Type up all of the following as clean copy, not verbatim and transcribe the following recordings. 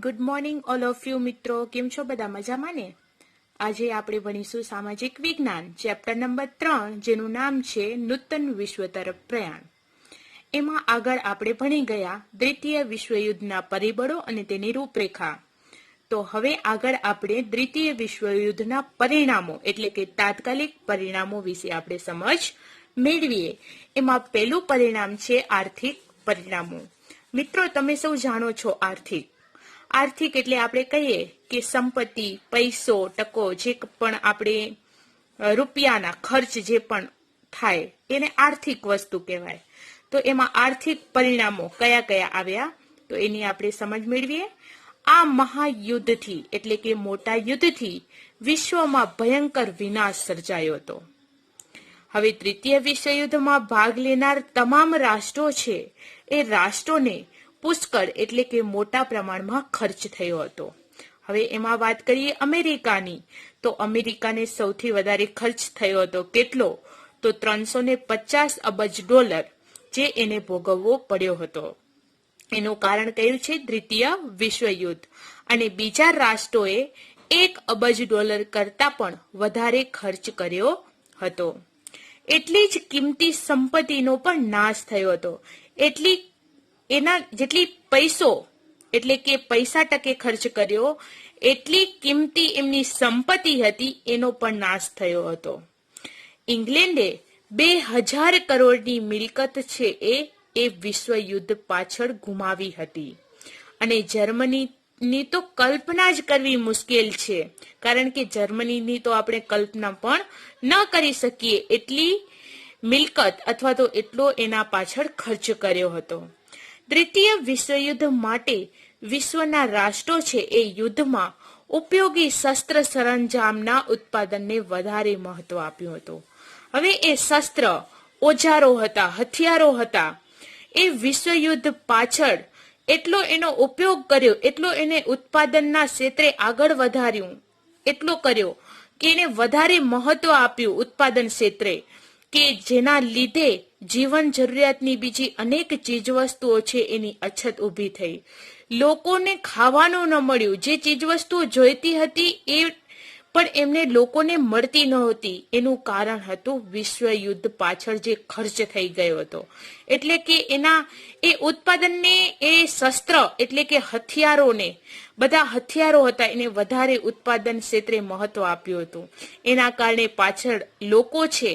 Good morning all of you મિત્રો, કેમ છો બધા? મજામાં ને? આજે આપણે ભણીશું સામાજિક વિજ્ઞાન ચેપ્ટર નંબર 3, જેનું નામ છે નૂતન વિશ્વ તરફ પ્રયાણ. એમાં આગળ આપણે ભણી ગયા દ્વિતીય વિશ્વયુદ્ધના પરિબળો અને તેની રૂપરેખા. તો હવે આગળ આપણે દ્વિતીય વિશ્વયુદ્ધના પરિણામો એટલે કે તાત્કાલિક પરિણામો વિશે આપણે સમજ મેળવીએ. એમાં પહેલું પરિણામ છે આર્થિક પરિણામો. મિત્રો, તમે સૌ જાણો છો આર્થિક એટલે આપણે કહીએ કે સંપત્તિ, પૈસો, ટકો, જે પણ આપણે રૂપિયાના ખર્ચ જે પણ થાય એને આર્થિક વસ્તુ કહેવાય. તો એમાં આર્થિક પરિણામો કયા કયા આવ્યા તો એની આપણે સમજ મેળવીએ. આ મહાયુદ્ધથી એટલે કે મોટા યુદ્ધથી વિશ્વમાં ભયંકર વિનાશ સર્જાયો હતો. હવે તૃતીય વિશ્વયુદ્ધમાં ભાગ લેનાર તમામ રાષ્ટ્રો છે એ રાષ્ટ્રોને પુષ્કળ એટલે કે મોટા પ્રમાણમાં ખર્ચ થયો હતો. હવે એમાં વાત કરીએ અમેરિકાની, તો અમેરિકાને સૌથી વધારે ખર્ચ થયો હતો. કેટલો? તો $350 અબજ, જે એને ભોગવવો પડ્યો હતો. એનું કારણ કયું છે? દ્વિતીય વિશ્વયુદ્ધ. અને બીજા રાષ્ટ્રોએ $1 અબજ કરતા પણ વધારે ખર્ચ કર્યો હતો. એટલી જ કિંમતી સંપત્તિનો પણ નાશ થયો હતો. એના જેટલી પૈસો એટલે કે પૈસા ટકે ખર્ચ કર્યો એટલી કિંમતી એમની સંપત્તિ હતી એનો પણ નાશ થયો હતો. ઇંગ્લેન્ડે 2000 કરોડની મિલકત છે એ વિશ્વયુદ્ધ પાછળ ગુમાવી હતી. અને જર્મનીની તો કલ્પના જ કરવી મુશ્કેલ છે, કારણ કે જર્મનીની તો આપણે કલ્પના પણ ન કરી શકીએ એટલી મિલકત અથવા તો એટલો એના પાછળ ખર્ચ કર્યો હતો. તૃતીય વિશ્વયુદ્ધ માટે વિશ્વના રાષ્ટ્રો છે એ યુદ્ધમાં ઉપયોગી શસ્ત્ર સરંજામના ઉત્પાદનને વધારે મહત્વ આપ્યું હતું. હવે એ શસ્ત્ર, ઓજારો હતા, હથિયારો હતા, એ વિશ્વયુદ્ધ પાછળ એટલો એનો ઉપયોગ કર્યો, એટલો એને ઉત્પાદનના ક્ષેત્રે આગળ વધાર્યું, એટલો કર્યો કે એને વધારે મહત્વ આપ્યું ઉત્પાદન ક્ષેત્રે, કે જેના લીધે જીવન જરૂરિયાતની બીજી અનેક ચીજવસ્તુઓ છે એની અછત ઊભી થઈ. લોકોને ખાવાનું ન મળ્યું, જે ચીજવસ્તુઓ જોઈતી હતી એ પણ એમને લોકોને મળતી નહોતી. એનું કારણ હતું વિશ્વયુદ્ધ પાછળ જે ખર્ચ થઈ ગયો હતો. એટલે કે એના એ ઉત્પાદનને, એ શસ્ત્ર એટલે કે હથિયારોને, બધા હથિયારો હતા એને વધારે ઉત્પાદન ક્ષેત્રે મહત્વ આપ્યું હતું. એના કારણે પાછળ લોકો છે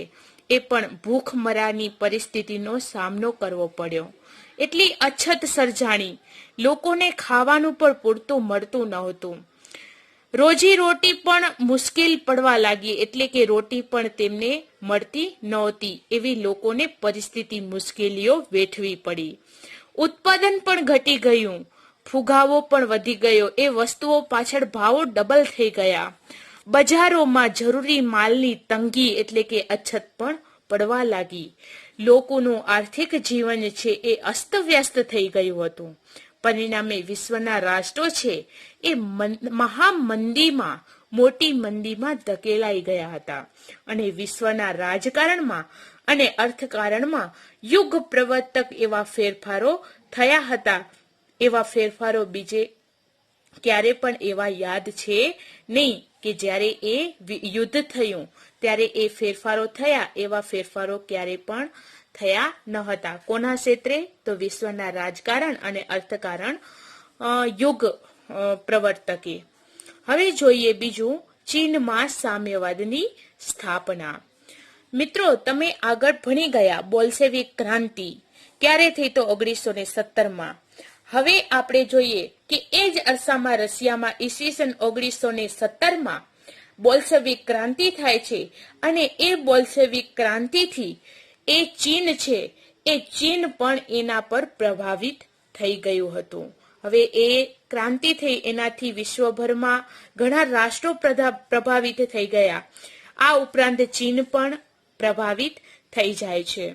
એ પણ ભૂખમરાની પરિસ્થિતિનો સામનો કરવો પડ્યો. એટલી અછત સર્જાણી, લોકોને ખાવાનું પણ પૂરતું મળતું નહોતું. રોજી રોટી પણ મુશ્કેલ પડવા લાગી, એટલે કે રોટી પણ તેમને મળતી નહોતી. એવી લોકોને પરિસ્થિતિ, મુશ્કેલીઓ વેઠવી પડી. ઉત્પાદન પણ ઘટી ગયું, ફુગાવો પણ વધી ગયો, એ વસ્તુઓ પાછળ ભાવો ડબલ થઈ ગયા. બજારોમાં જરૂરી માલની તંગી એટલે કે અછત પણ પડવા લાગી. લોકોનું આર્થિક જીવન છે એ અસ્તવ્યસ્ત થઈ ગયું હતું. પરિણામે વિશ્વના રાષ્ટ્રો છે એ મહામંદીમાં, મોટી મંદીમાં ધકેલાઈ ગયા હતા. અને વિશ્વના રાજકારણમાં અને અર્થકારણમાં યુગ પ્રવર્તક એવા ફેરફારો થયા હતા. એવા ફેરફારો બીજે ક્યારે પણ એવા યાદ છે નહીં કે જ્યારે એ યુદ્ધ થયું ત્યારે એ ફેરફારો થયા. એવા ફેરફારો ક્યારે પણ થયા ન હતા. કોના ક્ષેત્રે? તો વિશ્વના રાજકારણ અને અર્થકારણ યુગ પ્રવર્તકે. હવે જોઈએ બીજું, ચીનમાં સામ્યવાદની સ્થાપના. મિત્રો, તમે આગળ ભણી ગયા બોલ્શેવિક ક્રાંતિ ક્યારે થઈ? તો 1917માં. હવે આપણે જોઈએ કે એ જ અરસામાં રશિયામાં ઈસવીસન 1917માં બોલ્શેવિક ક્રાંતિ થાય છે. અને એ બોલ્શેવિક ક્રાંતિથી એ ચીન છે એ ચીન પણ એના પર પ્રભાવિત થઈ ગયું હતું. હવે એ ક્રાંતિ થઈ એનાથી વિશ્વભરમાં ઘણા રાષ્ટ્રો પ્રભાવિત થઈ ગયા. આ ઉપરાંત ચીન પણ પ્રભાવિત થઈ જાય છે.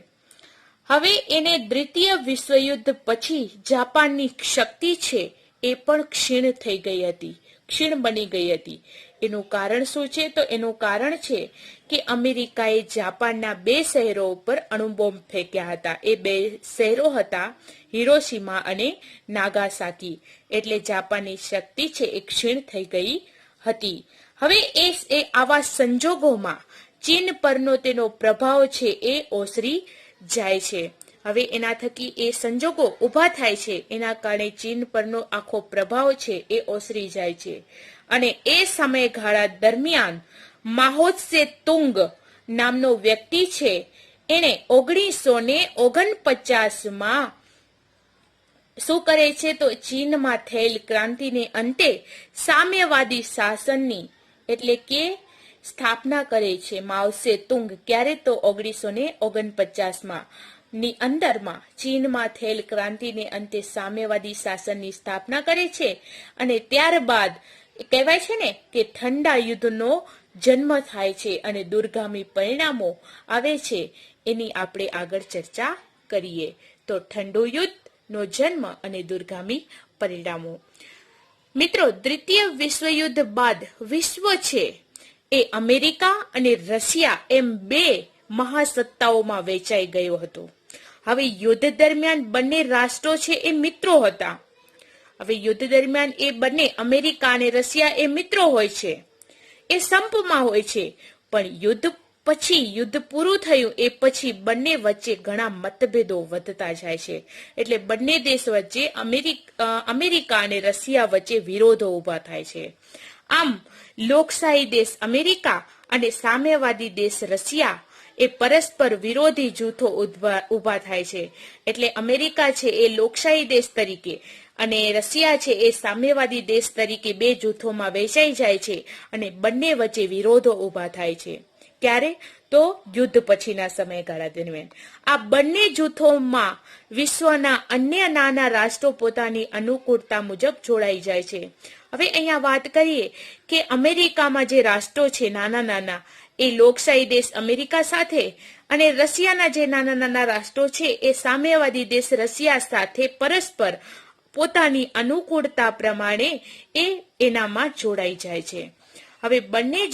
હવે એને દ્વિતીય વિશ્વયુદ્ધ પછી જાપાનની શક્તિ છે એ પણ ક્ષીણ થઈ ગઈ હતી, ક્ષીણ બની ગઈ હતી. એનું કારણ શું છે? તો એનું કારણ છે કે અમેરિકાએ જાપાનના 2 શહેરો ઉપર અણુબોમ્બ ફેંક્યા હતા. એ 2 શહેરો હતા હિરોશીમા અને નાગાસાકી. એટલે જાપાનની શક્તિ છે એ ક્ષીણ થઈ ગઈ હતી. હવે એ આવા સંજોગોમાં ચીન પરનો તેનો પ્રભાવ છે એ ઓસરી જાય છે. હવે એના થકી એ સંજોગો ઊભા થાય છે, એના કારણે ચીન પરનો આખો પ્રભાવ છે એ ઓસરી જાય છે. અને એ સમયગાળા દરમિયાન માહો ત્સે તુંગ નામનો વ્યક્તિ છે, એને 1949માં શું કરે છે? તો ચીનમાં થયેલ ક્રાંતિને અંતે સામ્યવાદી શાસનની એટલે કે સ્થાપના કરે છે માઓ ત્સે તુંગ. ક્યારે? તો 1949માં ની અંદરમાં ચીનમાં થયેલ ક્રાંતિને અંતે સામ્યવાદી શાસનની સ્થાપના કરે છે. અને ત્યારબાદ કહેવાય છે ને કે ઠંડા યુદ્ધનો જન્મ થાય છે અને દૂરગામી પરિણામો આવે છે. એની આપણે આગળ ચર્ચા કરીએ. તો ઠંડુ યુદ્ધનો જન્મ અને દૂરગામી પરિણામો. મિત્રો, દ્વિતીય વિશ્વયુદ્ધ બાદ વિશ્વ છે એ અમેરિકા અને રશિયા એમ 2 મહાસત્તાઓમાં વહેંચાઈ ગયો હતો. હવે યુદ્ધ દરમિયાન બંને રાષ્ટ્રો છે એ મિત્રો હતા. હવે યુદ્ધ દરમિયાન એ બંને અમેરિકા અને રશિયા એ મિત્રો હોય છે, એ સંપમાં હોય છે. પણ યુદ્ધ પછી, યુદ્ધ પૂરું થયું એ પછી બંને વચ્ચે ઘણા મતભેદો વધતા જાય છે. એટલે બંને દેશ વચ્ચે અમેરિકા અને રશિયા વચ્ચે વિરોધો ઊભા થાય છે. આમ લોકશાહી દેશ અમેરિકા અને સામ્યવાદી દેશ રશિયા એ પરસ્પર વિરોધી જૂથો ઊભા થાય છે. એટલે અમેરિકા છે એ લોકશાહી દેશ તરીકે અને રશિયા છે એ સામ્યવાદી દેશ તરીકે 2 જૂથોમાં વહેંચાઈ જાય છે અને બંને વચ્ચે વિરોધો ઊભા થાય છે. ક્યારે? તો યુદ્ધ પછીના સમયગાળા દરમિયાન. આ બંને જૂથોમાં વિશ્વના અન્ય નાના રાષ્ટ્રો પોતાની અનુકૂળતા મુજબ જોડાઈ જાય છે. હવે અહીંયા વાત કરીએ કે અમેરિકામાં જે રાષ્ટ્રો છે નાના નાના એ લોકશાહી દેશ અમેરિકા સાથે અને રશિયાના જે નાના નાના રાષ્ટ્રો છે એ સામ્યવાદી દેશ રશિયા સાથે પરસ્પર પોતાની અનુકૂળતા પ્રમાણે એનામાં જોડાઈ જાય છે. હવે બંને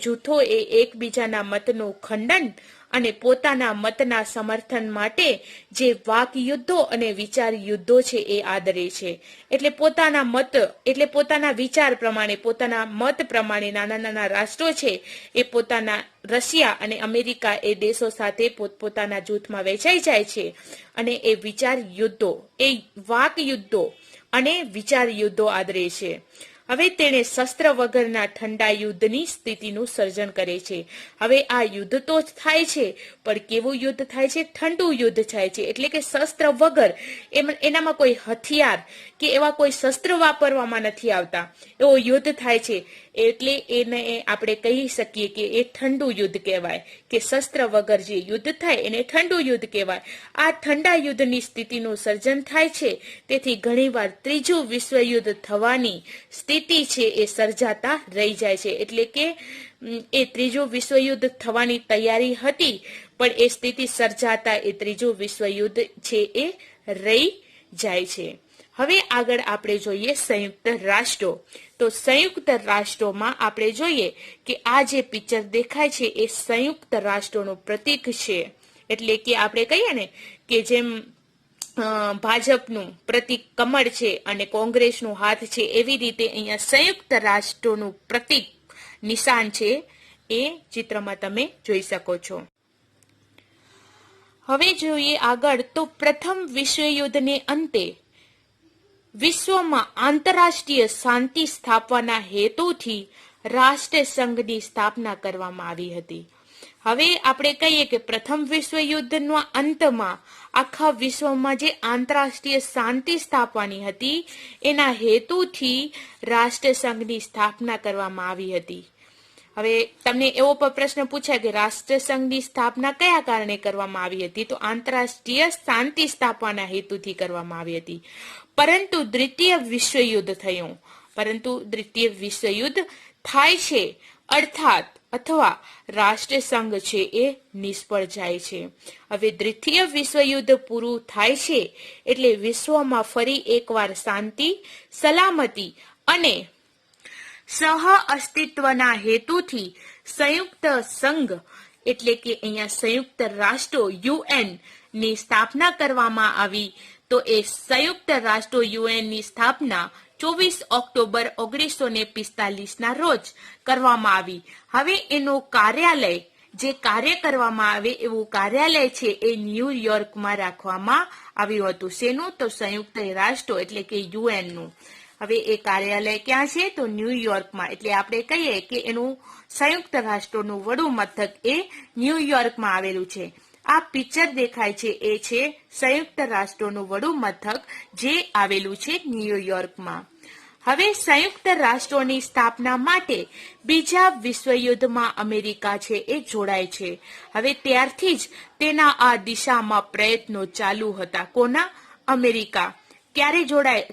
જૂથો એ એકબીજાના મતનું ખંડન અને પોતાના મતના સમર્થન માટે જે વાક યુદ્ધો અને વિચાર યુદ્ધો છે એ આદરે છે. એટલે પોતાના મત એટલે પોતાના વિચાર પ્રમાણે, પોતાના મત પ્રમાણે નાના નાના રાષ્ટ્રો છે એ પોતાના રશિયા અને અમેરિકા એ દેશો સાથે પોતપોતાના જૂથમાં વહેંચાઈ જાય છે અને એ વિચાર યુદ્ધો, એ વાક યુદ્ધો અને વિચાર યુદ્ધો આદરે છે. હવે તેણે શસ્ત્ર વગરના ઠંડા યુદ્ધની સ્થિતિનું સર્જન કરે છે. હવે આ યુદ્ધ તો થાય છે, પણ કેવું યુદ્ધ થાય છે? ઠંડુ યુદ્ધ થાય છે. એટલે કે શસ્ત્ર વગર, એનામાં કોઈ હથિયાર કે એવા કોઈ શસ્ત્ર વાપરવામાં નથી આવતા, એવો યુદ્ધ થાય છે. એટલે એને આપણે કહી શકીએ કે એ ઠંડુ યુદ્ધ કહેવાય, કે શસ્ત્ર વગર જે યુદ્ધ થાય એને ઠંડુ યુદ્ધ કહેવાય. આ ઠંડા યુદ્ધની સ્થિતિનું સર્જન થાય છે. તેથી ઘણીવાર ત્રીજું વિશ્વયુદ્ધ થવાની સ્થિતિ છે એ સર્જાતા રહી જાય છે. એટલે કે એ ત્રીજું વિશ્વયુદ્ધ થવાની તૈયારી હતી, પણ એ સ્થિતિ સર્જાતા એ ત્રીજું વિશ્વયુદ્ધ છે એ રહી જાય છે. હવે આગળ આપણે જોઈએ સંયુક્ત રાષ્ટ્રો. તો સંયુક્ત રાષ્ટ્રોમાં આપણે જોઈએ કે આ જે પિક્ચર દેખાય છે એ સંયુક્ત રાષ્ટ્રોનું પ્રતીક છે. એટલે કે આપણે કહીએ ને કે જેમ ભાજપનું પ્રતીક કમળ છે અને કોંગ્રેસનું હાથ છે, એવી રીતે અહીંયા સંયુક્ત રાષ્ટ્રોનું પ્રતીક નિશાન છે એ ચિત્રમાં તમે જોઈ શકો છો. હવે જોઈએ આગળ. તો પ્રથમ વિશ્વયુદ્ધને અંતે વિશ્વમાં આંતરરાષ્ટ્રીય શાંતિ સ્થાપવાના હેતુથી રાષ્ટ્રસંઘની સ્થાપના કરવામાં આવી હતી. હવે આપણે કહીએ કે પ્રથમ વિશ્વયુદ્ધના અંતમાં આખા વિશ્વમાં જે આંતરરાષ્ટ્રીય શાંતિ સ્થાપવાની હતી એના હેતુથી રાષ્ટ્રસંઘની સ્થાપના કરવામાં આવી હતી. હવે તમને એવો પણ પ્રશ્ન પૂછાય કે રાષ્ટ્રસંઘની સ્થાપના કયા કારણે કરવામાં આવી હતી? તો આંતરરાષ્ટ્રીય શાંતિ સ્થાપવાના હેતુથી કરવામાં આવી હતી. પરંતુ દ્વિતીય વિશ્વયુદ્ધ થયું. પરંતુ દ્વિતીય વિશ્વયુદ્ધ થાય છે અર્થાત અથવા રાષ્ટ્રસંઘ છે એ નિષ્ફળ જાય છે. હવે દ્વિતીય વિશ્વયુદ્ધ પૂરું થાય છે એટલે વિશ્વમાં ફરી એકવાર શાંતિ, સલામતી અને સહ અસ્તિત્વના હેતુથી સંયુક્ત સંઘ એટલે કે અહીંયા સંયુક્ત રાષ્ટ્રો UN ની સ્થાપના કરવામાં આવી. તો એ સંયુક્ત રાષ્ટ્રો UN ની સ્થાપના 24 ઓક્ટોબર 1945 ના રોજ કરવામાં આવી. હવે એનું કાર્યાલય જે કાર્ય કરવામાં આવે એવું કાર્યાલય છે એ ન્યુયોર્કમાં રાખવામાં આવ્યું હતું. શેનું? તો સંયુક્ત રાષ્ટ્રો એટલે કે UN નું. હવે એ કાર્યાલય ક્યાં છે? તો ન્યુયોર્કમાં. એટલે આપણે કહીએ કે એનું સંયુક્ત રાષ્ટ્રોનું વડુ મથક એ ન્યુયોર્કમાં આવેલું છે. આ પિક્ચર દેખાય છે એ છે સંયુક્ત રાષ્ટ્રોનું વડુ મથક જે આવેલું છે ન્યુયોર્કમાં. હવે સંયુક્ત રાષ્ટ્રોની સ્થાપના માટે બીજા વિશ્વયુદ્ધમાં અમેરિકા છે એ જોડાય છે. હવે ત્યારથી જ તેના આ દિશામાં પ્રયત્નો ચાલુ હતા. કોના? અમેરિકા. ક્યારે જોડાય?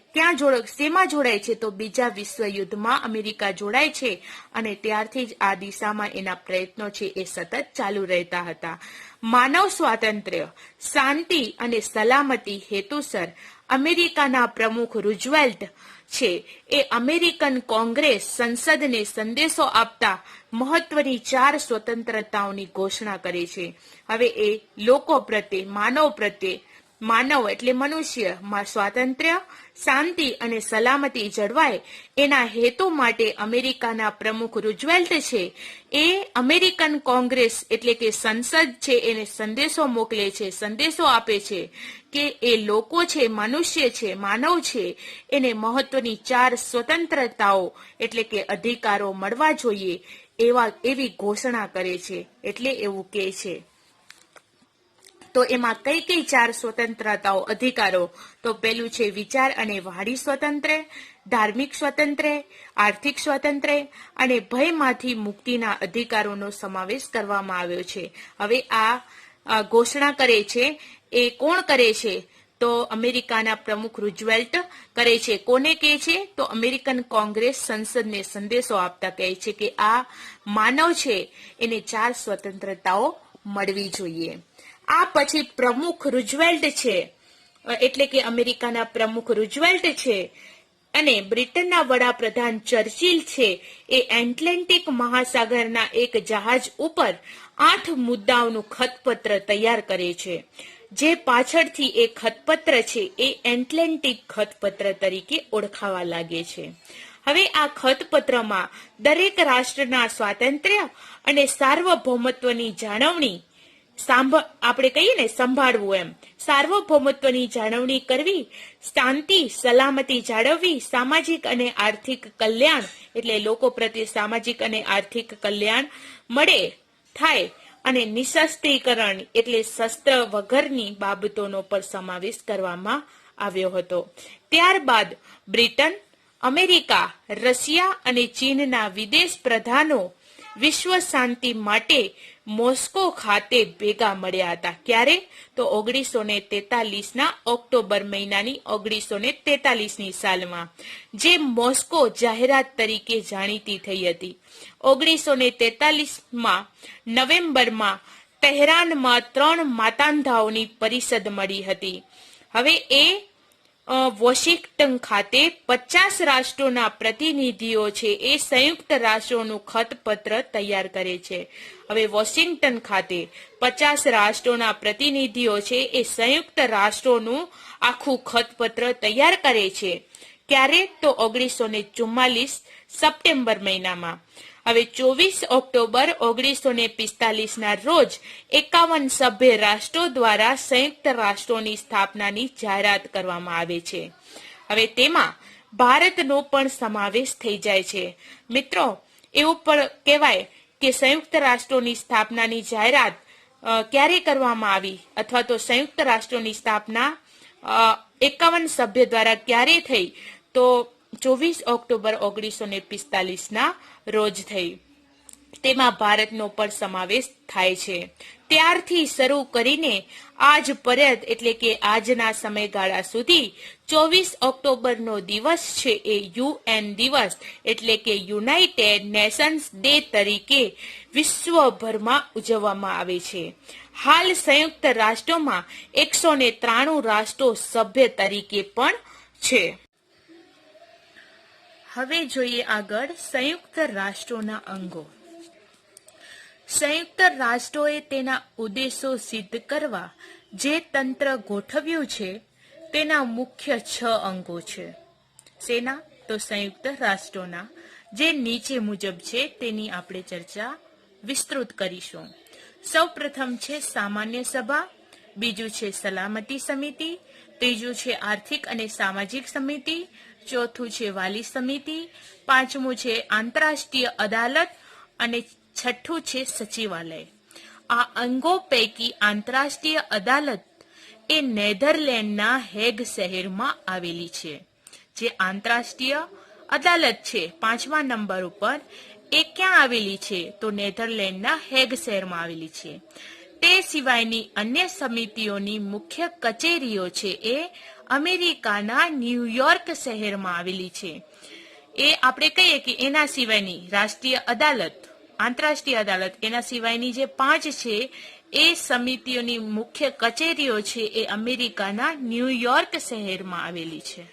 શેમાં જોડાય છે? તો બીજા વિશ્વયુદ્ધમાં અમેરિકા જોડાય છે અને ત્યારથી જ આ દિશામાં એના પ્રયત્નો છે એ સતત ચાલુ રહેતા હતા. માનવ સ્વાતંત્ર્ય, શાંતિ અને સલામતી હેતુસર અમેરિકાના પ્રમુખ રૂઝવેલ્ટ છે એ અમેરિકન કોંગ્રેસ સંસદને સંદેશો આપતા મહત્વની 4 સ્વતંત્રતાઓની ઘોષણા કરે છે. હવે એ લોકો પ્રત્યે માનવ એટલે મનુષ્યમાં સ્વાતંત્ર્ય, શાંતિ અને સલામતી જળવાય એના હેતુ માટે અમેરિકાના પ્રમુખ રૂઝવેલ્ટ છે એ અમેરિકન કોંગ્રેસ એટલે કે સંસદ છે એને સંદેશો મોકલે છે, સંદેશો આપે છે કે એ લોકો છે, મનુષ્ય છે, માનવ છે એને મહત્વની 4 સ્વતંત્રતાઓ એટલે કે અધિકારો મળવા જોઈએ એવી ઘોષણા કરે છે. એટલે એવું કહે છે. તો એમાં કઈ 4 સ્વતંત્રતાઓ અધિકારો? તો પેલું છે વિચાર અને વાણી સ્વતંત્ર્ય, ધાર્મિક સ્વતંત્ર્ય, આર્થિક સ્વતંત્ર્ય અને ભયમાંથી મુક્તિના અધિકારોનો સમાવેશ કરવામાં આવ્યો છે. હવે આ ઘોષણા કરે છે એ કોણ કરે છે? તો અમેરિકાના પ્રમુખ રૂઝવેલ્ટ કરે છે. કોને કહે છે? તો અમેરિકન કોંગ્રેસ સંસદને સંદેશો આપતા કહે છે કે આ માનવ છે એને 4 સ્વતંત્રતાઓ મળવી જોઈએ. આ પછી પ્રમુખ રૂઝવેલ્ટ છે એટલે કે અમેરિકાના પ્રમુખ રૂઝવેલ્ટ છે અને બ્રિટનના વડાપ્રધાન ચર્ચિલ છે એ એટલાન્ટિક મહાસાગરના એક જહાજ ઉપર 8 મુદ્દાઓનું ખતપત્ર તૈયાર કરે છે. જે પાછળથી એ ખતપત્ર છે એ એટલાન્ટિક ખતપત્ર તરીકે ઓળખાવા લાગે છે. હવે આ ખતપત્રમાં દરેક રાષ્ટ્રના સ્વાતંત્ર્ય અને સાર્વભૌમત્વની જાળવણી આપણે કહીએ ને સંભાળવું એમ, સાર્વભૌમત્વની જાળવણી કરવી, શાંતિ સલામતી જાળવવી, સામાજિક અને આર્થિક કલ્યાણ એટલે લોકો પ્રત્યે સામાજિક અને આર્થિક કલ્યાણ થાય અને નિશસ્ત્રીકરણ એટલે શસ્ત્ર વગરની બાબતોનો પણ સમાવેશ કરવામાં આવ્યો હતો. ત્યારબાદ બ્રિટન, અમેરિકા, રશિયા અને ચીનના વિદેશ પ્રધાનો વિશ્વ શાંતિ માટે મોસ્કો ખાતે ભેગા મળ્યા હતા. ક્યારે? તો 1943 ઓક્ટોબર મહિનાની 1943ની સાલમાં, જે મોસ્કો જાહેરાત તરીકે જાણીતી થઈ હતી. 1943માં નવેમ્બરમાં તહેરાનમાં 3 માતાંધાઓની પરિષદ મળી હતી. હવે એ વોશિંગ્ટન ખાતે 50 રાષ્ટ્રોના પ્રતિનિધિઓ છે એ સંયુક્ત રાષ્ટ્રોનું ખતપત્ર તૈયાર કરે છે. હવે વોશિંગ્ટન ખાતે 50 રાષ્ટ્રોના પ્રતિનિધિઓ છે એ સંયુક્ત રાષ્ટ્રોનું આખું ખતપત્ર તૈયાર કરે છે. ક્યારે? તો 1944 સપ્ટેમ્બર મહિનામાં. હવે 24 ઓક્ટોબર 1945ના રોજ 51 સભ્ય રાષ્ટ્રો દ્વારા સંયુક્ત રાષ્ટ્રોની સ્થાપનાની જાહેરાત કરવામાં આવે છે. હવે તેમાં ભારતનો પણ સમાવેશ થઈ જાય છે. મિત્રો, એવું પણ કહેવાય કે સંયુક્ત રાષ્ટ્રોની સ્થાપનાની જાહેરાત ક્યારે કરવામાં આવી અથવા તો સંયુક્ત રાષ્ટ્રોની સ્થાપના 51 સભ્ય દ્વારા ક્યારે થઈ? તો 24 ઓક્ટોબર 1945ના રોજ થઈ. તેમાં ભારતનો પણ સમાવેશ થાય છે. ત્યારથી શરૂ કરીને આજ પર્યંત એટલે કે આજના સમયગાળા સુધી 24 ઓક્ટોબરનો દિવસ છે એ UN દિવસ એટલે કે યુનાઇટેડ નેશન્સ ડે તરીકે વિશ્વભરમાં ઉજવવામાં આવે છે. હાલ સંયુક્ત રાષ્ટ્રોમાં 193 રાષ્ટ્રો સભ્ય તરીકે પણ છે. હવે જોઈએ આગળ સંયુક્ત રાષ્ટ્રોના અંગો. સંયુક્ત રાષ્ટ્રોએ તેના ઉદ્દેશો સિદ્ધ કરવા જે તંત્ર ગોઠવ્યું છે તેના મુખ્ય 6 અંગો છે. શેના? તો સંયુક્ત રાષ્ટ્રોના, જે નીચે મુજબ છે તેની આપણે ચર્ચા વિસ્તૃત કરીશું. સૌ પ્રથમ છે સામાન્ય સભા, બીજું છે સલામતી સમિતિ, ત્રીજું છે આર્થિક અને સામાજિક સમિતિ, ચોથું છે વાલી સમિતિ, પાંચમું છે આંતરરાષ્ટ્રીય અદાલત અને છઠ્ઠું છે સચિવાલય. આ અંગો પૈકી આંતરરાષ્ટ્રીય અદાલત એ નેધરલેન્ડના હેગ શહેરમાં આવેલી છે. જે આંતરરાષ્ટ્રીય અદાલત છે 5મા નંબર ઉપર, એ ક્યાં આવેલી છે? તો નેધરલેન્ડના હેગ શહેરમાં આવેલી છે. તે સિવાયની અન્ય સમિતિઓની મુખ્ય કચેરીઓ છે એ અમેરિકાના ન્યુયોર્ક શહેરમાં આવેલી છે. એ આપણે કહીએ કે એના સિવાયની રાષ્ટ્રીય અદાલત, આંતરરાષ્ટ્રીય અદાલત, એના સિવાયની જે 5 છે એ સમિતિઓની મુખ્ય કચેરીઓ છે એ અમેરિકાના ન્યુયોર્ક શહેરમાં આવેલી છે.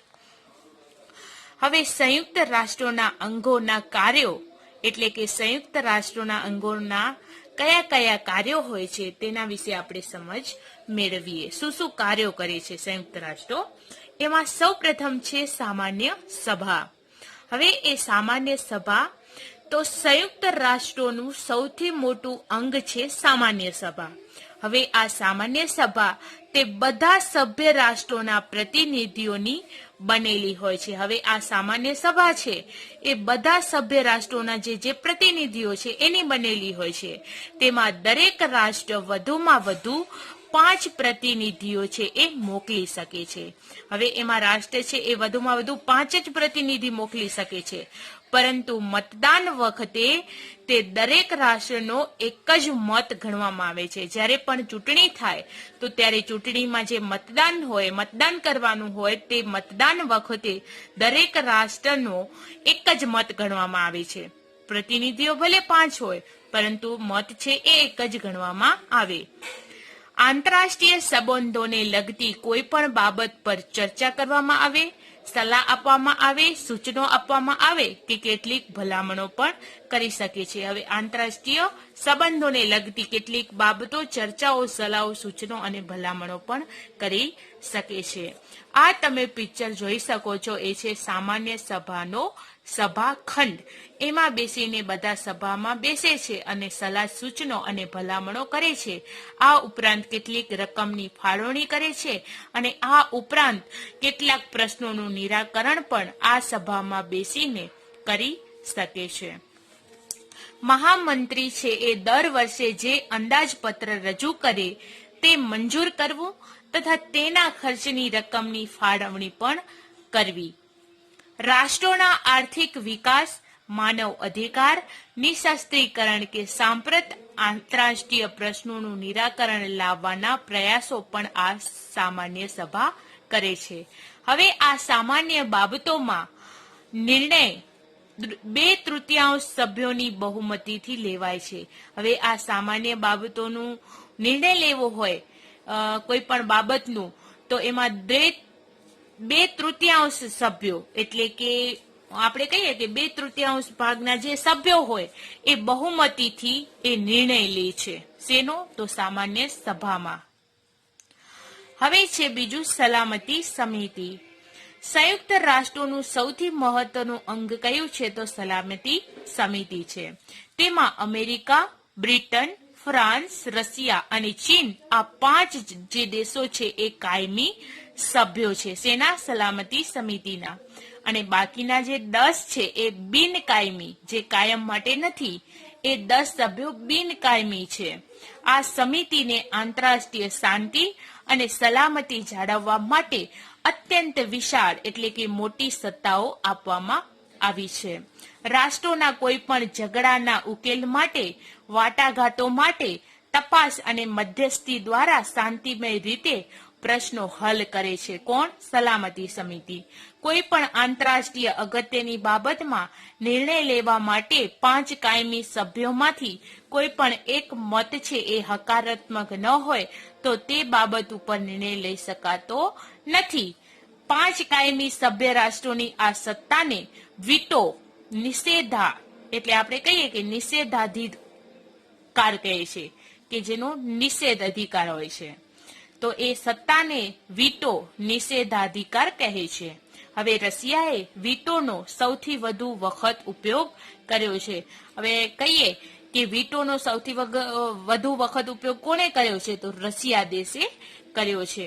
હવે સંયુક્ત રાષ્ટ્રોના અંગોના કાર્યો, એટલે કે સંયુક્ત રાષ્ટ્રોના અંગોના કયા કયા કાર્યો હોય છે તેના વિશે આપણે સમજ મેળવીએ. શું શું કાર્યો કરે છે સંયુક્ત રાષ્ટ્રો? એમાં સૌ પ્રથમ છે સામાન્ય સભા. હવે એ સામાન્ય સભા, તો સંયુક્ત રાષ્ટ્રોનું સૌથી મોટું અંગ છે સામાન્ય સભા. હવે આ સામાન્ય સભા તે બધા સભ્ય રાષ્ટ્રોના પ્રતિનિધિઓની બનેલી હોય છે. હવે આ સામાન્ય સભા છે એ બધા સભ્ય રાષ્ટ્રોના જે પ્રતિનિધિઓ છે એની બનેલી હોય છે. તેમાં દરેક રાષ્ટ્ર વધુમાં વધુ 5 પ્રતિનિધિઓ છે એ મોકલી શકે છે. હવે એમાં રાષ્ટ્ર છે એ વધુમાં વધુ 5 જ પ્રતિનિધિ મોકલી શકે છે, પરંતુ મતદાન વખતે તે દરેક રાષ્ટ્રનો એક જ મત ગણવામાં આવે છે. જ્યારે પણ ચૂંટણી થાય તો ત્યારે ચૂંટણીમાં જે મતદાન હોય, મતદાન કરવાનું હોય, તે મતદાન વખતે દરેક રાષ્ટ્રનો એક જ મત ગણવામાં આવે છે. પ્રતિનિધિઓ ભલે 5 હોય, પરંતુ મત છે એ એક જ ગણવામાં આવે. આંતરરાષ્ટ્રીય સંબંધોને લગતી કોઈ પણ બાબત પર ચર્ચા કરવામાં આવે, સલાહ આપવામાં આવે, સૂચનો આપવામાં આવે કે કેટલીક ભલામણો પણ કરી શકે છે. હવે આંતરરાષ્ટ્રીય સંબંધોને લગતી કેટલીક બાબતો, ચર્ચાઓ, સલાહો, સૂચનો અને ભલામણો પણ કરી શકે છે. આ તમે પિક્ચર જોઈ શકો છો, એ છે સામાન્ય સભાનો સભાખંડ. એમાં બેસીને બધા સભામાં બેસે છે અને સલાહ, સૂચનો અને ભલામણો કરે છે. આ ઉપરાંત કેટલીક રકમની ફાળવણી કરે છે અને આ ઉપરાંત કેટલાક પ્રશ્નોનું નિરાકરણ પણ આ સભામાં બેસીને કરી શકે છે. મહામંત્રી છે એ દર વર્ષે જે અંદાજપત્ર રજૂ કરે તે મંજૂર કરવું તથા તેના ખર્ચની રકમની ફાળવણી પણ કરવી. રાષ્ટ્રોના આર્થિક વિકાસ, માનવ અધિકાર, નિઃશસ્ત્રીકરણ કે સાંપ્રત આંતરરાષ્ટ્રીય પ્રશ્નોનું નિરાકરણ લાવવાના પ્રયાસો પણ આ સામાન્ય સભા કરે છે. હવે આ સામાન્ય બાબતોમાં નિર્ણય 2/3 સભ્યોની બહુમતીથી લેવાય છે. હવે આ સામાન્ય બાબતોનું નિર્ણય લેવો હોય કોઈ પણ બાબતનું, તો એમાં 2/3 સભ્યો, એટલે કે આપણે કહીએ કે 2/3 ભાગના જે સભ્યો હોય એ બહુમતીથી એ નિર્ણય લે છે. શેનો? તો સામાન્ય સભામાં. હવે છે બીજું સલામતી સમિતિ. સંયુક્ત રાષ્ટ્રોનું સૌથી મહત્વનું અંગ કયું છે? તો સલામતી સમિતિ છે. તેમાં અમેરિકા, બ્રિટન, ફ્રાન્સ, રશિયા અને ચીન, આ 5 જે દેશો છે એ કાયમી સભ્યો છે. શેના? સલામતી સમિતિના. અને બાકીના જે 10 છે એ બિનકાયમી, જે કાયમ માટે નથી, એ 10 સભ્યો બિનકાયમી છે. આ સમિતિને આંતરરાષ્ટ્રીય શાંતિ અને સલામતી જાળવવા માટે અત્યંત વિશાળ, એટલે કે મોટી સત્તાઓ આપવામાં આવી છે. રાષ્ટ્રોના કોઈ પણ ઝઘડાના ઉકેલ માટે, વાટાઘાટો માટે, તપાસ અને મધ્યસ્થી દ્વારા શાંતિમય રીતે પ્રશ્નો હલ કરે છે. કોણ? સલામતી સમિતિ. કોઈ પણ આંતરરાષ્ટ્રીય અગત્યની બાબતમાં નિર્ણય લેવા માટે 5 કાયમી સભ્યોમાંથી કોઈ પણ એક મત છે એ હકારાત્મક ન હોય તો તે બાબત ઉપર નિર્ણય લઈ શકાતો નથી. 5 કાયમી સભ્ય રાષ્ટ્રોની આ સત્તાને વીટો નિષેધા એટલે આપણે કહીએ કે નિષેધાધિકાર કહે છે, કે જેનો નિષેધ અધિકાર હોય છે. તો એ સત્તાને વીટો નિષેધાધિકાર કહે છે. હવે રશિયાએ વીટોનો સૌથી વધુ વખત ઉપયોગ કર્યો છે. હવે કહીએ કે વીટોનો સૌથી વધુ વખત ઉપયોગ કોને કર્યો છે? તો રશિયા દેશે કર્યો છે.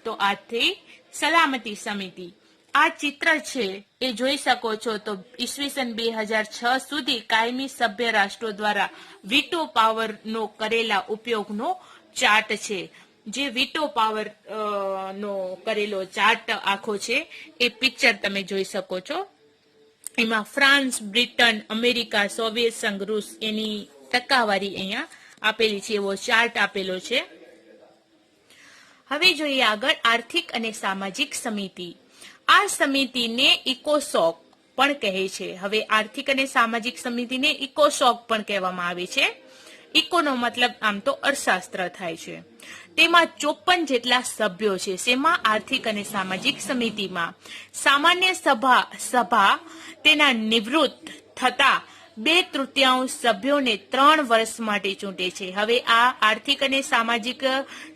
તો આથી સલામતી સમિતિ આ ચિત્ર છે એ જોઈ શકો છો. તો ઈસવીસન 2006 સુધી કાયમી સભ્ય રાષ્ટ્રો દ્વારા વીટો પાવરનો કરેલા ઉપયોગનો ચાર્ટ છે. જે વીટો પાવર નો કરેલો ચાર્ટ આખો છે એ પિક્ચર તમે જોઈ શકો છો. એમાં ફ્રાન્સ, બ્રિટન, અમેરિકા, સોવિયત સંઘ, રૂસ એની ટકાવારી અહીંયા આપેલી છે, એવો ચાર્ટ આપેલો છે. હવે જોઈએ આગળ આર્થિક અને સામાજિક સમિતિ. આ સમિતિને ઇકોસોક પણ કહે છે. હવે આર્થિક અને સામાજિક સમિતિને ઇકોસોક પણ કહેવામાં આવે છે. ઇકોનો મતલબ આમ તો અર્થશાસ્ત્ર થાય છે. તેમાં 54 જેટલા સભ્યો છે. જેમાં આર્થિક અને સામાજિક સમિતિમાં સામાન્ય સભા તેના નિવૃત્ત થતા 2/3 સભ્યોને 3 વર્ષ માટે ચૂંટે છે. હવે આ આર્થિક અને સામાજિક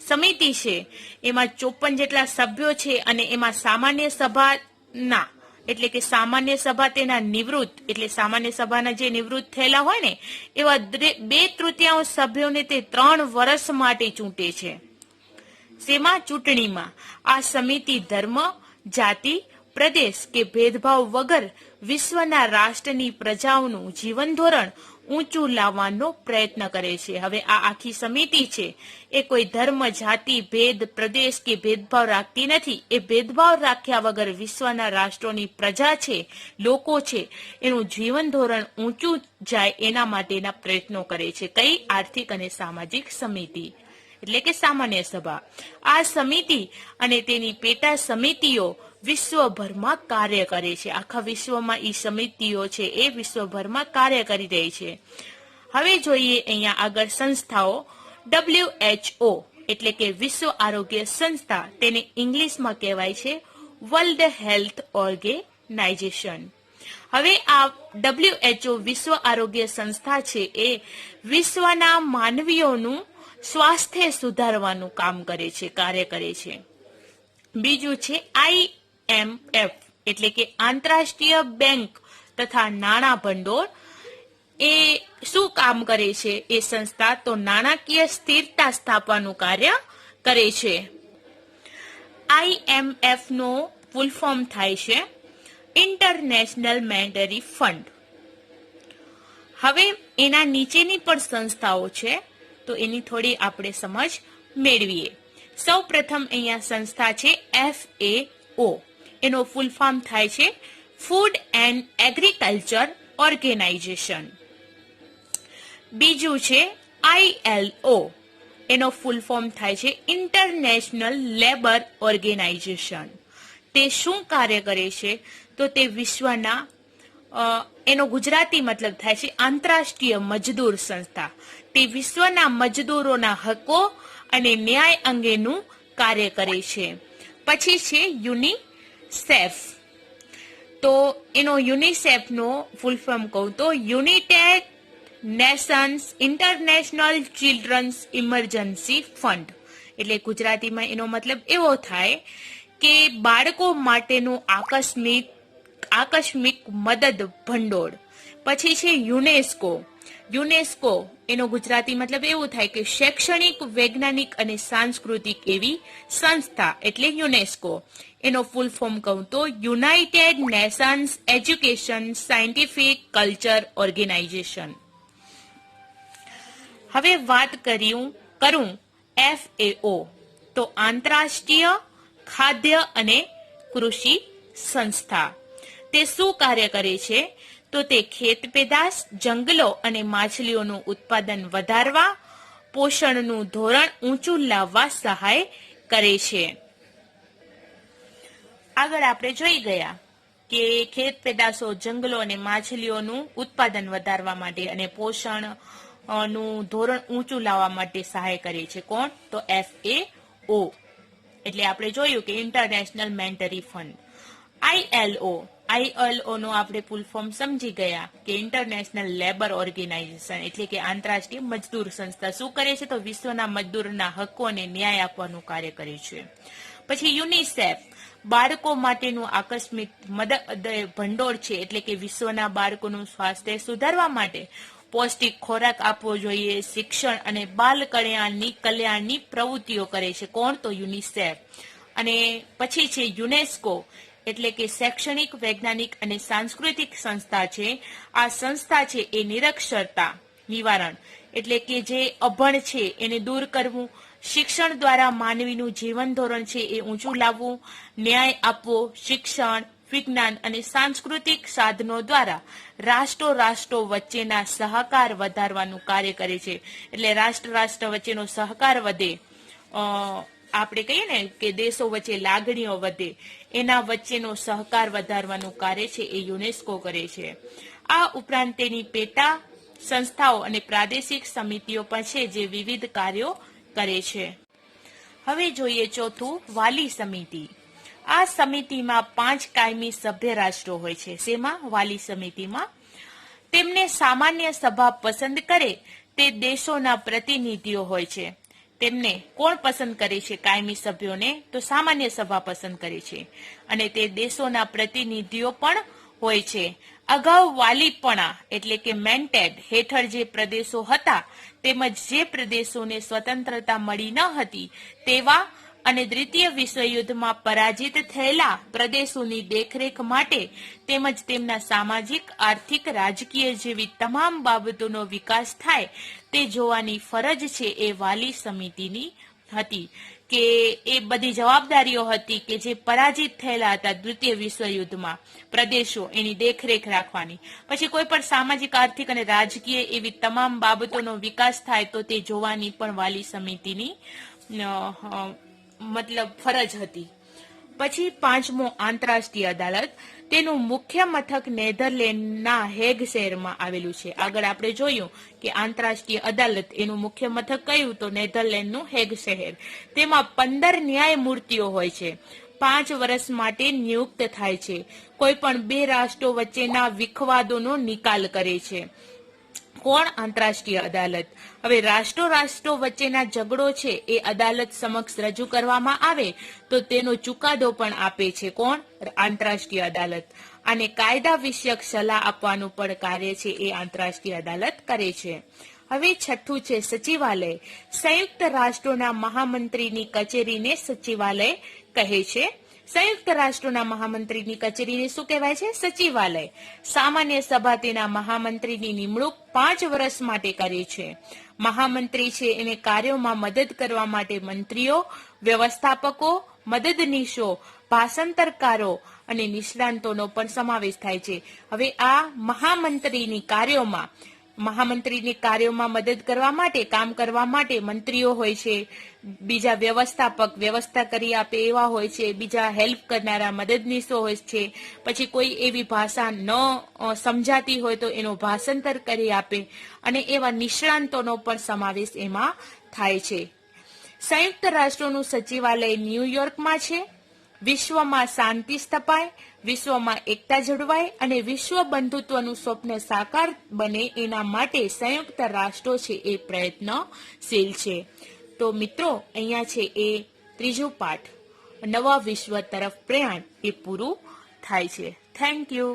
સમિતિ છે એમાં 54 જેટલા સભ્યો છે અને એમાં સામાન્ય સભાના એટલે કે સામાન્ય સભા તેના નિવૃત્ત એટલે સામાન્ય સભાના જે નિવૃત્ત થયેલા હોય ને એવા 2/3 સભ્યોને તે 3 વર્ષ માટે ચૂંટે છે. જેમાં ચૂંટણીમાં આ સમિતિ ધર્મ, જાતિ, પ્રદેશ કે ભેદભાવ વગર વિશ્વના રાષ્ટ્રની પ્રજાઓનું જીવન ધોરણ ઊંચું લાવવાનો પ્રયત્ન કરે છે. હવે આ આખી સમિતિ છે એ કોઈ ધર્મ, જાતિ, ભેદ, પ્રદેશ કે ભેદભાવ રાખતી નથી. એ ભેદભાવ રાખ્યા વગર વિશ્વના રાષ્ટ્રોની પ્રજા છે, લોકો છે, એનું જીવન ધોરણ ઊંચું જાય એના માટેના પ્રયત્નો કરે છે. કઈ? આર્થિક અને સામાજિક સમિતિ એટલે કે સામાન્ય સભા. આ સમિતિ અને તેની પેટા સમિતિઓ વિશ્વભરમાં કાર્ય કરે છે. આખા વિશ્વમાં ઈ સમિતિઓ છે એ વિશ્વભરમાં કાર્ય કરી રહી છે. હવે જોઈએ અહીંયા આગળ સંસ્થાઓ. WHO એટલે કે વિશ્વ આરોગ્ય સંસ્થા, તેને ઇંગ્લિશમાં કહેવાય છે વર્લ્ડ હેલ્થ ઓર્ગેનાઇઝેશન. હવે આ WHO વિશ્વ આરોગ્ય સંસ્થા છે એ વિશ્વના માનવીઓનું સ્વાસ્થ્ય સુધારવાનું કામ કરે છે, કાર્ય કરે છે. બીજું છે IMF એટલે કે આંતરરાષ્ટ્રીય બેંક તથા નાણાં ભંડોળ. એ શું કામ કરે છે એ સંસ્થા? તો નાણાકીય સ્થિરતા સ્થાપવાનું કાર્ય કરે છે. IMF નો ફૂલ ફોર્મ થાય છે ઇન્ટરનેશનલ મોનેટરી ફંડ. હવે એના નીચેની પણ સંસ્થાઓ છે તો એની થોડી આપણે સમજ મેળવીએ. સૌ પ્રથમ અહીંયા સંસ્થા છે FAO. એનો ફૂલ ફોર્મ થાય છે ફૂડ એન્ડ એગ્રીકલ્ચર ઓર્ગેનાઇઝેશન. બીજું છે ILO. એનો ફૂલ ફોર્મ થાય છે ઇન્ટરનેશનલ લેબર ઓર્ગેનાઇઝેશન. તે શું કાર્ય કરે છે? તો તે વિશ્વના એનો ગુજરાતી મતલબ થાય છે આંતરરાષ્ટ્રીય મજદૂર સંસ્થા. તે વિશ્વના મજદૂરોના હકો અને ન્યાય અંગેનું કાર્ય કરે છે. પછી છે યુનિસેફ. તો એનો યુનિસેફનો ફૂલ ફોર્મ કહું તો United Nations International Children's Emergency Fund. એટલે ગુજરાતીમાં એનો મતલબ એવો થાય કે બાળકો માટેનું આકસ્મિક મદદ ભંડોળ. પછી છે યુનેસ્કો. યુનેસ્કો એનો ગુજરાતી મતલબ એવું થાય કે શૈક્ષણિક, વૈજ્ઞાનિક અને સાંસ્કૃતિક એવી સંસ્થા એટલે યુનેસ્કો. એનો ફૂલ ફોર્મ કહું તો United nations education scientific culture organisation. હવે વાત કરું FAO. તો આંતરરાષ્ટ્રીય ખાદ્ય અને કૃષિ સંસ્થા. તે શું કાર્ય કરે છે? તો તે ખેત પેદાશ, જંગલો અને માછલીઓનું ઉત્પાદન વધારવા, પોષણનું ધોરણ ઊંચું લાવવા સહાય કરે છે. આગળ આપણે જોઈ ગયા કે ખેત પેદાશો, જંગલો અને માછલીઓનું ઉત્પાદન વધારવા માટે અને પોષણનું ધોરણ ઊંચું લાવવા માટે સહાય કરે છે. કોણ? તો FAO. એટલે આપણે જોયું કે ઇન્ટરનેશનલ મોનેટરી ફંડ. ILO નો આપણે ફૂલ ફોર્મ સમજી ગયા કે ઇન્ટરનેશનલ લેબર ઓર્ગેનાઇઝેશન, એટલે કે આંતરરાષ્ટ્રીય મજદૂર સંસ્થા. શું કરે છે? તો વિશ્વના મજદૂરના હકોને ન્યાય આપવાનું કાર્ય કરે છે. પછી યુનિસેફ બાળકો માટેનું આકસ્મિક મદદ ભંડોળ છે, એટલે કે વિશ્વના બાળકોનું સ્વાસ્થ્ય સુધારવા માટે પૌષ્ટિક ખોરાક આપવો જોઈએ, શિક્ષણ અને બાલ કલ્યાણની પ્રવૃત્તિઓ કરે છે. કોણ? તો યુનિસેફ. અને પછી છે યુનેસ્કો, એટલે કે શૈક્ષણિક, વૈજ્ઞાનિક અને સાંસ્કૃતિક સંસ્થા છે. આ સંસ્થા છે એ નિરક્ષરતા નિવારણ, એટલે કે જે અભણ છે એને દૂર કરવું, શિક્ષણ દ્વારા માનવીનું જીવન ધોરણ છે એ ઊંચું લાવવું, ન્યાય આપવો, શિક્ષણ, વિજ્ઞાન અને સાંસ્કૃતિક સાધનો દ્વારા રાષ્ટ્રો વચ્ચેના સહકાર વધારવાનું કાર્ય કરે છે. એટલે રાષ્ટ્ર વચ્ચેનો સહકાર વધે, આપણે કહીએ ને કે દેશો વચ્ચે લાગણીઓ વધે, એના વચ્ચેનો સહકાર વધારવાનું કાર્ય છે એ યુનેસ્કો કરે છે. આ ઉપરાંત તેની પેટા સંસ્થાઓ અને પ્રાદેશિક સમિતિઓ પણ છે જે વિવિધ કાર્યો કરે છે. હવે જોઈએ ચોથું, વાલી સમિતિ. આ સમિતિમાં 5 કાયમી સભ્ય રાષ્ટ્રો હોય છે. શેમાં? વાલી સમિતિમાં. તેમને સામાન્ય સભા પસંદ કરે તે દેશોના પ્રતિનિધિઓ હોય છે. તેમને કોણ પસંદ કરે છે? કાયમી સભ્યોને તો સામાન્ય સભા પસંદ કરે છે, અને તે દેશોના પ્રતિનિધિઓ પણ હોય છે. અગાઉ વાલીપણા એટલે કે મેન્ટેડ હેઠળ જે પ્રદેશો હતા તેમજ જે પ્રદેશોને સ્વતંત્રતા મળી ન હતી તેવા અને દ્વિતીય વિશ્વયુદ્ધમાં પરાજિત થયેલા પ્રદેશોની દેખરેખ માટે તેમજ તેમના સામાજિક, આર્થિક, રાજકીય જેવી તમામ બાબતોનો વિકાસ થાય તે જોવાની ફરજ છે એ વાલી સમિતિની હતી. કે એ બધી જવાબદારીઓ હતી કે જે પરાજિત થયેલા હતા દ્વિતીય વિશ્વયુદ્ધમાં પ્રદેશો, એની દેખરેખ રાખવાની. પછી કોઈ પણ સામાજિક, આર્થિક અને રાજકીય એવી તમામ બાબતોનો વિકાસ થાય તો તે જોવાની પણ વાલી સમિતિની ફરજ હતી. પછી 5મો, આંતરરાષ્ટ્રીય અદાલત. તેનું મુખ્ય મથક નેધરલેન્ડના હેગ શહેરમાં આવેલું છે. આગળ આપણે જોયું કે આંતરરાષ્ટ્રીય અદાલત એનું મુખ્ય મથક કયું? તો નેધરલેન્ડનું હેગ શહેર. તેમાં 15 ન્યાયમૂર્તિઓ હોય છે. 5 વર્ષ માટે નિયુક્ત થાય છે. કોઈ પણ 2 રાષ્ટ્રો વચ્ચેના વિખવાદોનો નિકાલ કરે છે. કોણ? આંતરરાષ્ટ્રીય અદાલત. હવે રાષ્ટ્રો વચ્ચેના ઝઘડો છે એ અદાલત સમક્ષ રજૂ કરવામાં આવે તો તેનો ચુકાદો પણ આપે છે. કોણ? આંતરરાષ્ટ્રીય અદાલત. અને કાયદા વિષયક સલાહ આપવાનું પણ કાર્ય છે એ આંતરરાષ્ટ્રીય અદાલત કરે છે. હવે 6થું છે સચિવાલય. સંયુક્ત રાષ્ટ્રોના મહામંત્રીની કચેરીને સચિવાલય કહે છે. સંયુક્ત રાષ્ટ્રોના મહામંત્રીની કચેરીને શું કહેવાય છે? સચિવાલય. સામાન્ય સભા તેના મહામંત્રીની નિમણૂક 5 વર્ષ માટે કરે છે. મહામંત્રી છે એને કાર્યોમાં મદદ કરવા માટે મંત્રીઓ, વ્યવસ્થાપકો, મદદનીશો, ભાષાંતરકારો અને નિષ્ણાંતોનો પણ સમાવેશ થાય છે. હવે આ મહામંત્રીની કાર્યોમાં મદદ કરવા માટે, કામ કરવા માટે મંત્રીઓ હોય છે, બીજા વ્યવસ્થા કરી આપે એવા હોય છે, બીજા હેલ્પ કરનારા મદદનીશો હોય છે, પછી કોઈ એવી ભાષા ન સમજાતી હોય તો એનો ભાષાંતર કરી આપે, અને એવા નિષ્ણાંતોનો પણ સમાવેશ એમાં થાય છે. સંયુક્ત રાષ્ટ્રોનું સચિવાલય ન્યુયોર્કમાં છે. વિશ્વમાં શાંતિ સ્થપાય, વિશ્વમાં એકતા જળવાય અને વિશ્વ બંધુત્વનું સ્વપ્ન સાકાર બને એના માટે સંયુક્ત રાષ્ટ્રો છે એ પ્રયત્નશીલ છે. તો મિત્રો, અહીંયા છે એ 3જો પાઠ, નવા વિશ્વ તરફ પ્રયાણ, એ પૂરું થાય છે. Thank you.